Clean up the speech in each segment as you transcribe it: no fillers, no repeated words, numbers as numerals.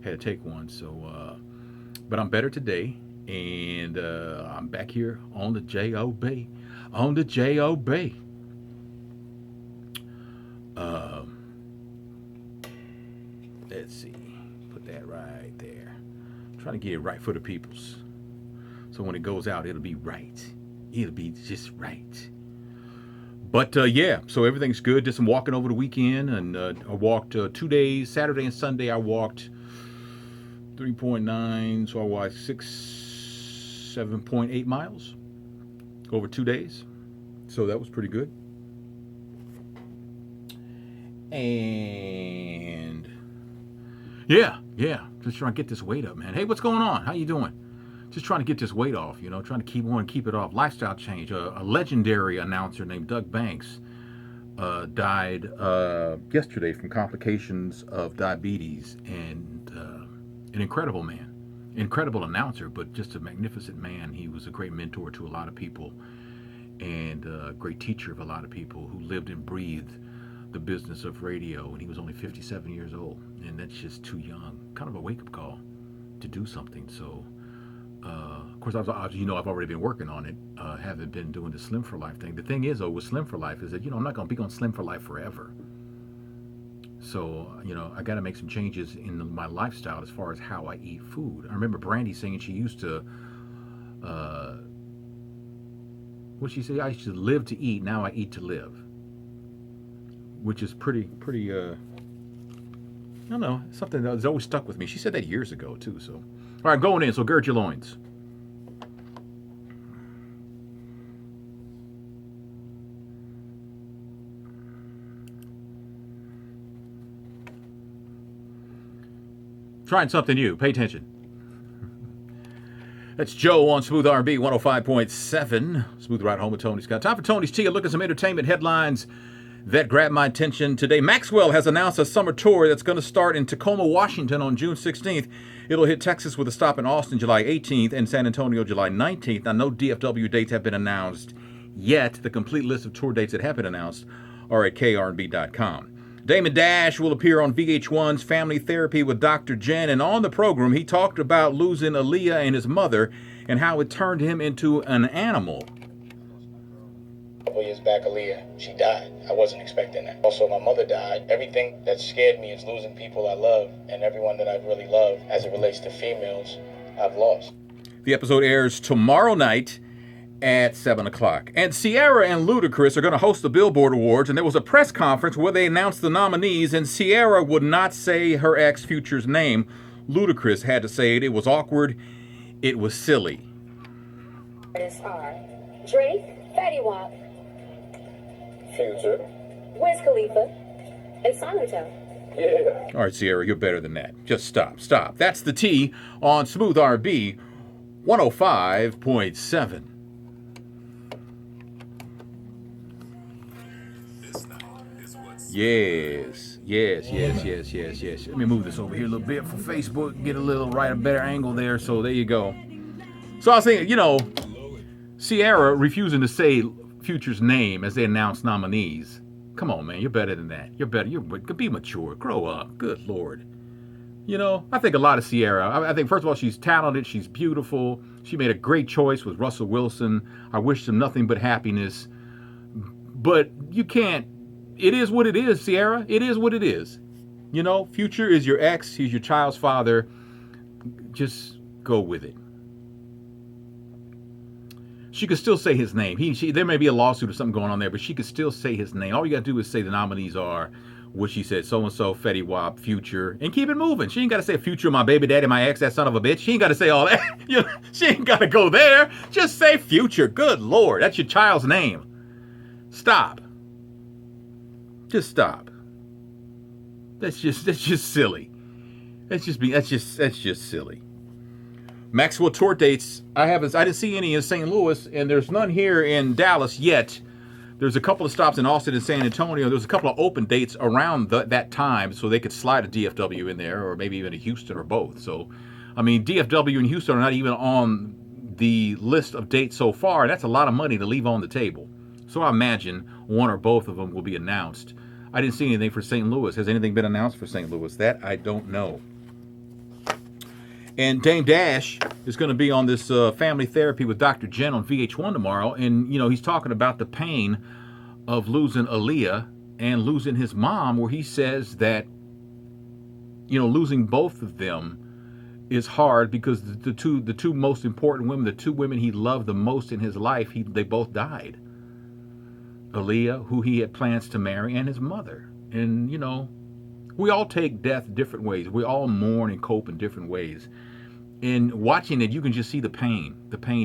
Had to take one. So, but I'm better today, and I'm back here on the job. On the job. Uh, let's see. Put that right there. I'm trying to get it right for the peoples. So when it goes out, it'll be right. It'll be just right. But yeah, so everything's good. Did some walking over the weekend, and I walked 2 days, Saturday and Sunday. I walked 3.9, so I walked 7.8 miles over 2 days. So that was pretty good. And yeah, just trying to get this weight up, man. Hey, what's going on? How you doing? Just trying to get this weight off, trying to keep it off. Lifestyle change. A legendary announcer named Doug Banks died yesterday from complications of diabetes, and an incredible man, incredible announcer, but just a magnificent man. He was a great mentor to a lot of people, and a great teacher of a lot of people who lived and breathed the business of radio. And he was only 57 years old, and that's just too young. Kind of a wake-up call to do something. So. Of course, I've already been working on it. Haven't been doing the Slim for Life thing. The thing is, though, with Slim for Life is that, I'm not going to be on Slim for Life forever. So, I got to make some changes in my lifestyle as far as how I eat food. I remember Brandy saying she used to, what she say? I used to live to eat. Now I eat to live. Which is pretty, I don't know, something that has always stuck with me. She said that years ago, too, so. All right, going in, so gird your loins. Trying something new. Pay attention. That's Joe on Smooth R&B 105.7. Smooth Ride Home with Tony Scott. Time for Tony's Tea. A look at some entertainment headlines that grabbed my attention today. Maxwell has announced a summer tour that's going to start in Tacoma, Washington on June 16th. It'll hit Texas with a stop in Austin July 18th and San Antonio July 19th. Now, no DFW dates have been announced yet. The complete list of tour dates that have been announced are at krnb.com. Damon Dash will appear on VH1's Family Therapy with Dr. Jen, and on the program, he talked about losing Aaliyah and his mother and how it turned him into an animal. A couple years back, Aaliyah, she died. I wasn't expecting that. Also, my mother died. Everything that scared me is losing people I love, and everyone that I've really loved as it relates to females, I've lost. The episode airs tomorrow night at 7 o'clock. And Ciara and Ludacris are going to host the Billboard Awards, and there was a press conference where they announced the nominees, and Ciara would not say her ex Future's name. Ludacris had to say it. It was awkward. It was silly. Artists are Drake, Fetty Wap, Future. Wiz Khalifa, and Sonato. Yeah. All right, Ciara, you're better than that. Just stop. That's the T on Smooth R&B 105.7. Yes. Let me move this over here a little bit for Facebook, get a better angle there. So there you go. So I was thinking, Ciara refusing to say Future's name as they announce nominees. Come on, man, you're better than that. You're better. Be mature. Grow up. Good Lord. I think a lot of Ciara. I think, first of all, she's talented. She's beautiful. She made a great choice with Russell Wilson. I wish them nothing but happiness. But you can't. It is what it is, Ciara. It is what it is. Future is your ex. He's your child's father. Just go with it. She could still say his name. There may be a lawsuit or something going on there, but she could still say his name. All you got to do is say the nominees are what she said, so-and-so, Fetty Wap, Future, and keep it moving. She ain't got to say Future, my baby daddy, my ex, that son of a bitch. She ain't got to say all that. She ain't got to go there. Just say Future. Good Lord. That's your child's name. Stop. Just stop. That's just silly. That's just silly. Maxwell tour dates. I didn't see any in St. Louis, and there's none here in Dallas yet. There's a couple of stops in Austin and San Antonio. There's a couple of open dates around that time, so they could slide a DFW in there, or maybe even a Houston, or both. So, DFW and Houston are not even on the list of dates so far. That's a lot of money to leave on the table. So I imagine one or both of them will be announced. I didn't see anything for St. Louis. Has anything been announced for St. Louis? That I don't know. And Dame Dash is going to be on this family therapy with Dr. Jen on VH1 tomorrow. And, he's talking about the pain of losing Aaliyah and losing his mom, where he says that, losing both of them is hard because the two most important women, the two women he loved the most in his life, they both died. Aaliyah, who he had plans to marry, and his mother. And, we all take death different ways. We all mourn and cope in different ways. And watching it, you can just see the pain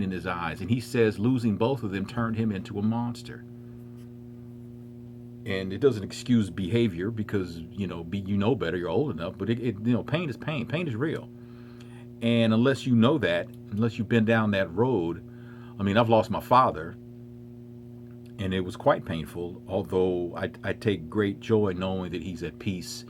in his eyes. And he says losing both of them turned him into a monster. And it doesn't excuse behavior because, you know better, you're old enough. But pain is pain. Pain is real. And unless you know that, unless you've been down that road, I've lost my father. And it was quite painful, although I take great joy knowing that he's at peace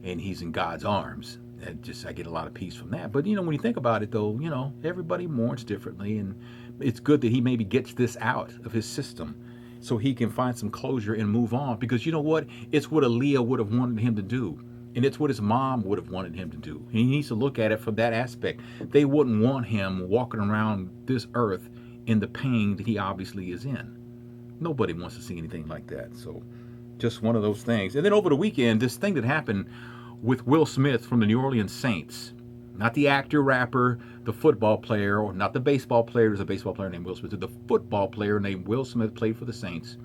and he's in God's arms. I get a lot of peace from that. But, when you think about it, though, everybody mourns differently. And it's good that he maybe gets this out of his system so he can find some closure and move on. Because you know what? It's what Aaliyah would have wanted him to do. And it's what his mom would have wanted him to do. He needs to look at it from that aspect. They wouldn't want him walking around this earth in the pain that he obviously is in. Nobody wants to see anything like that. So just one of those things. And then over the weekend, this thing that happened with Will Smith from the New Orleans Saints, not the actor, rapper, the football player, or not the baseball player. There's a baseball player named Will Smith. The football player named Will Smith played for the Saints.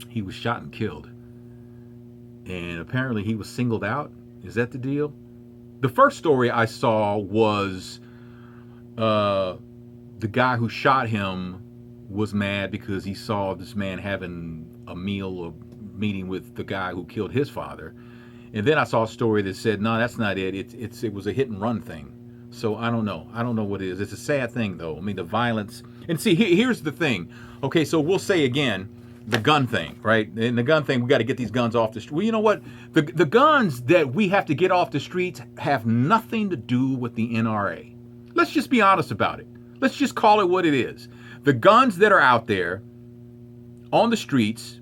He was shot and killed. And apparently he was singled out. Is that the deal? The first story I saw was the guy who shot him was mad because he saw this man having a meal or meeting with the guy who killed his father. And then I saw a story that said, no, that's not it. It was a hit and run thing. So I don't know. I don't know what it is. It's a sad thing, though. The violence. And see, here's the thing. Okay, so we'll say again, the gun thing, right? And the gun thing, we got to get these guns off the street. Well, you know what? The guns that we have to get off the streets have nothing to do with the NRA. Let's just be honest about it. Let's just call it what it is. The guns that are out there on the streets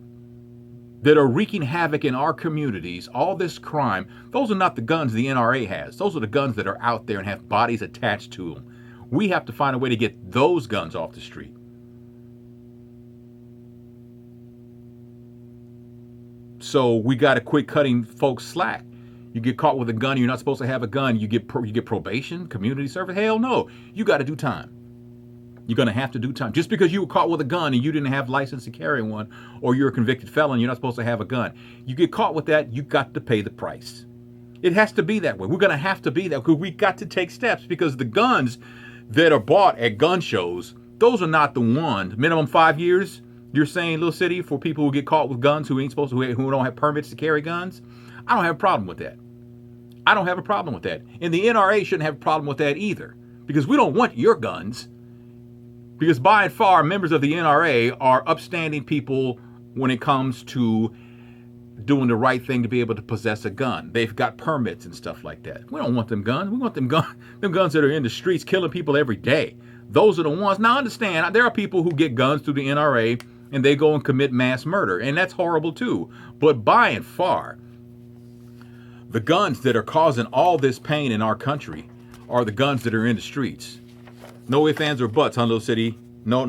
that are wreaking havoc in our communities, all this crime, those are not the guns the NRA has. Those are the guns that are out there and have bodies attached to them. We have to find a way to get those guns off the street. So we got to quit cutting folks slack. You get caught with a gun, you're not supposed to have a gun, you get probation, community service. Hell no, you got to do time. You're going to have to do time. Just because you were caught with a gun and you didn't have license to carry one, or you're a convicted felon, you're not supposed to have a gun. You get caught with that, you got to pay the price. It has to be that way. We're going to have to be that because we got to take steps, because the guns that are bought at gun shows, those are not the ones. Minimum 5 years, you're saying, Little City, for people who get caught with guns who ain't supposed to, who don't have permits to carry guns? I don't have a problem with that. I don't have a problem with that. And the NRA shouldn't have a problem with that either, because we don't want your guns. Because by and far, members of the NRA are upstanding people when it comes to doing the right thing to be able to possess a gun. They've got permits and stuff like that. We don't want them guns. We want them guns that are in the streets killing people every day. Those are the ones. Now, understand, there are people who get guns through the NRA and they go and commit mass murder, and that's horrible too. But by and far, the guns that are causing all this pain in our country are the guns that are in the streets. No ifs, ands, or buts, huh, Little City? No,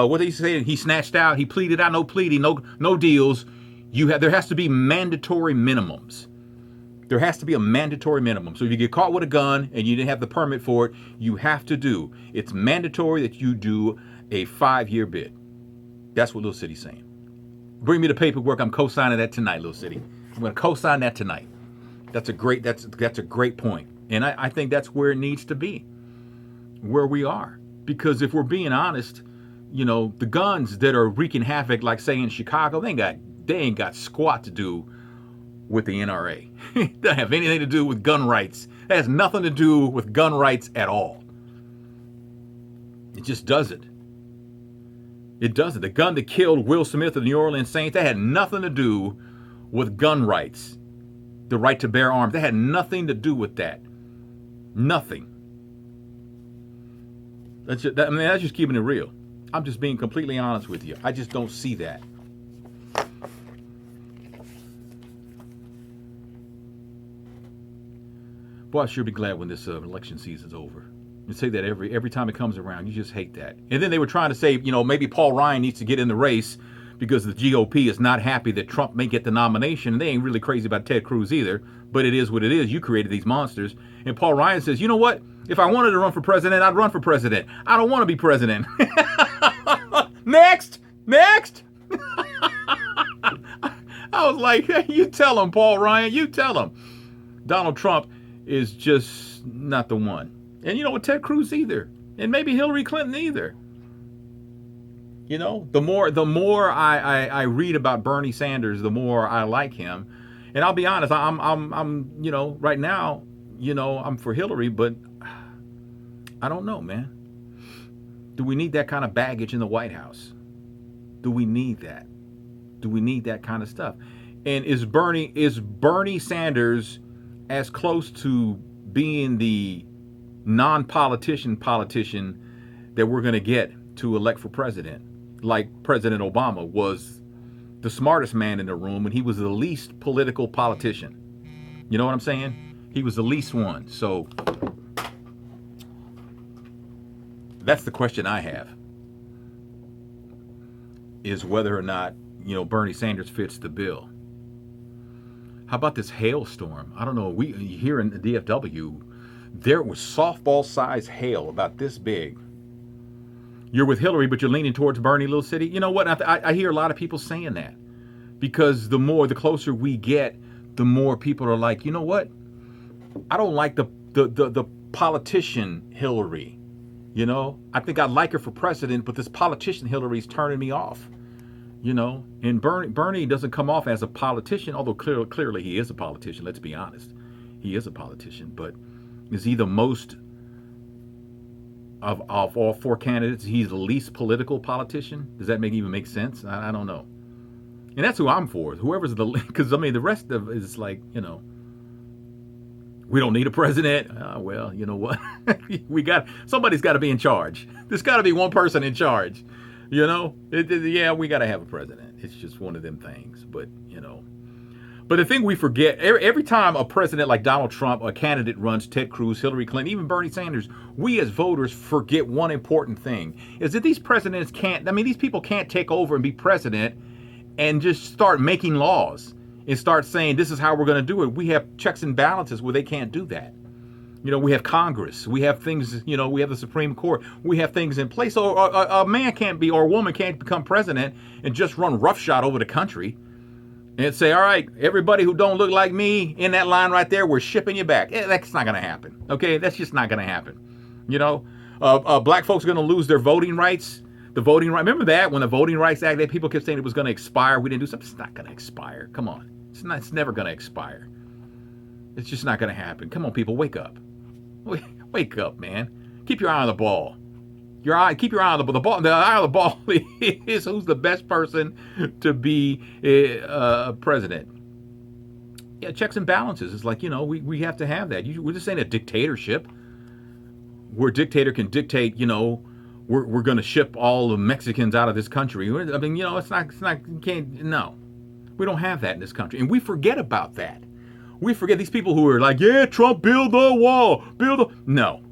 what did he say? He snatched out, he pleaded out, no pleading, no deals. There has to be mandatory minimums. There has to be a mandatory minimum. So if you get caught with a gun and you didn't have the permit for it, you have to do. It's mandatory that you do a 5-year bid. That's what Little City's saying. Bring me the paperwork. I'm co-signing that tonight, Little City. I'm going to co-sign that tonight. That's a great point. And I think that's where it needs to be. Where we are. Because if we're being honest, the guns that are wreaking havoc, like say in Chicago, they ain't got squat to do with the NRA. It doesn't have anything to do with gun rights. It has nothing to do with gun rights at all. It just doesn't. It doesn't. The gun that killed Will Smith of the New Orleans Saints, that had nothing to do with gun rights. The right to bear arms. That had nothing to do with that. Nothing. That's just keeping it real. I'm just being completely honest with you. I just don't see that. Boy, I sure be glad when this election season's over. And say that every time it comes around, you just hate that. And then they were trying to say, maybe Paul Ryan needs to get in the race because the GOP is not happy that Trump may get the nomination. And they ain't really crazy about Ted Cruz either. But it is what it is. You created these monsters. And Paul Ryan says, you know what? If I wanted to run for president, I'd run for president. I don't want to be president. Next. I was like, hey, you tell him, Paul Ryan. You tell him. Donald Trump is just not the one. And you know what, Ted Cruz either. And maybe Hillary Clinton either. The more I read about Bernie Sanders, the more I like him. And I'll be honest, I'm right now, I'm for Hillary, but I don't know, man. Do we need that kind of baggage in the White House? Do we need that? Do we need that kind of stuff? And is Bernie Sanders as close to being the non-politician that we're going to get to elect for president, like President Obama was the smartest man in the room and he was the least political politician? You know what I'm saying? He was the least one. So that's the question I have, is whether or not Bernie Sanders fits the bill. How about this hailstorm? I don't know. We here in the DFW, there was softball-sized hail about this big. You're with Hillary, but you're leaning towards Bernie, little city. You know what? I hear a lot of people saying that because the closer we get, the more people are like, you know what? I don't like the politician Hillary. I think I'd like her for president, but this politician Hillary's turning me off. And Bernie doesn't come off as a politician, although clearly he is a politician. Let's be honest. He is a politician, but is he the most of all four candidates? He's the least political politician. Does that even make sense? I don't know. And that's who I'm for. Whoever's because the rest of it is like, we don't need a president. Well, you know what? Somebody's got to be in charge. There's got to be one person in charge. Yeah, we got to have a president. It's just one of them things. But the thing we forget, every time a president like Donald Trump, a candidate runs, Ted Cruz, Hillary Clinton, even Bernie Sanders, we as voters forget one important thing, is that these people can't take over and be president and just start making laws and start saying this is how we're going to do it. We have checks and balances where they can't do that. We have Congress. We have things, we have the Supreme Court. We have things in place. So a man can't be, or a woman can't become president and just run roughshod over the country and say, all right, everybody who don't look like me in that line right there, we're shipping you back. That's not going to happen. Okay, that's just not going to happen. Black folks are going to lose their voting rights. The voting right. Remember that when the Voting Rights Act, that people kept saying it was going to expire. We didn't do something. It's not going to expire. Come on, it's never going to expire. It's just not going to happen. Come on, people, wake up. Wake up, man. Keep your eye on the ball. Keep your eye on the ball. The eye on the ball is who's the best person to be a president. Yeah, checks and balances. It's like, we have to have that. We're just saying a dictatorship where a dictator can dictate, we're going to ship all the Mexicans out of this country. It's not, you can't, no. We don't have that in this country. And we forget about that. We forget these people who are like, yeah, Trump, build the wall, No.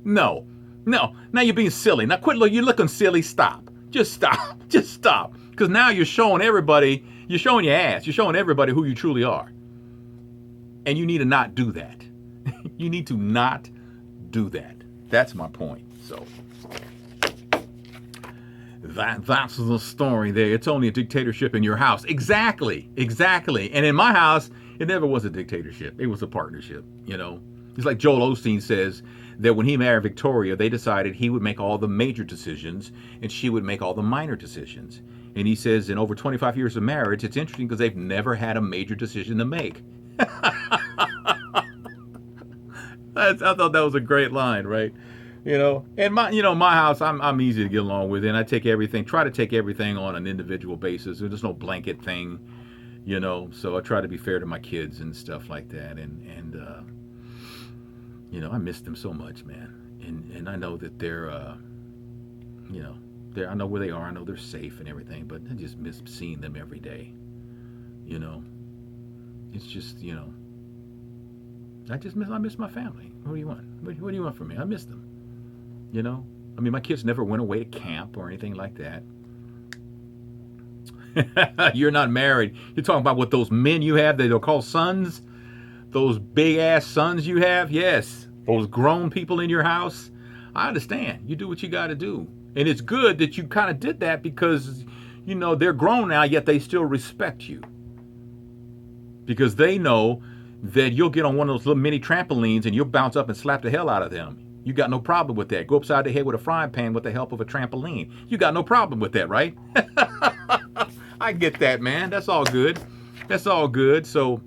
No. Now you're being silly. Now quit. You're looking silly. Stop. Just stop. Just stop. Because now you're showing everybody, you're showing your ass. You're showing everybody who you truly are. And you need to not do that. You need to not do that. That's my point. So that's the story there. It's only a dictatorship in your house. Exactly. And in my house, it never was a dictatorship. It was a partnership, It's like Joel Osteen says that when he married Victoria, they decided he would make all the major decisions and she would make all the minor decisions. And he says in over 25 years of marriage, it's interesting because they've never had a major decision to make. I thought that was a great line, right? And my house, I'm easy to get along with, and I try to take everything on an individual basis. There's no blanket thing. So I try to be fair to my kids and stuff like that. And I miss them so much, man. And I know that they're, I know where they are. I know they're safe and everything, but I just miss seeing them every day. It's just, I miss my family. What do you want? What do you want from me? I miss them. You know? I mean, my kids never went away to camp or anything like that. You're not married. You're talking about what those men you have that they'll call sons? Those big ass sons you have? Yes. Those grown people in your house? I understand. You do what you got to do. And it's good that you kind of did that because, you know, they're grown now, yet they still respect you. Because they know that you'll get on one of those little mini trampolines and you'll bounce up and slap the hell out of them. You got no problem with that. Go upside the head with a frying pan with the help of a trampoline. You got no problem with that, right? I get that, man. That's all good. That's all good. So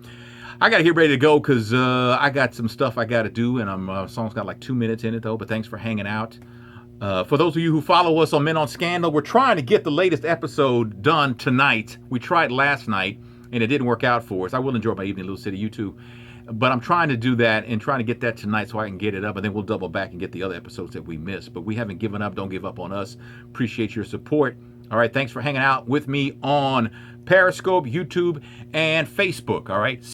I got to get ready to go because I got some stuff I got to do, and song's got like 2 minutes in it, though, but thanks for hanging out. For those of you who follow us on Men on Scandal, we're trying to get the latest episode done tonight. We tried last night, and it didn't work out for us. I will enjoy my evening, Little City, you too. But I'm trying to do that and trying to get that tonight so I can get it up, and then we'll double back and get the other episodes that we missed. But we haven't given up. Don't give up on us. Appreciate your support. All right, thanks for hanging out with me on Periscope, YouTube, and Facebook. All right.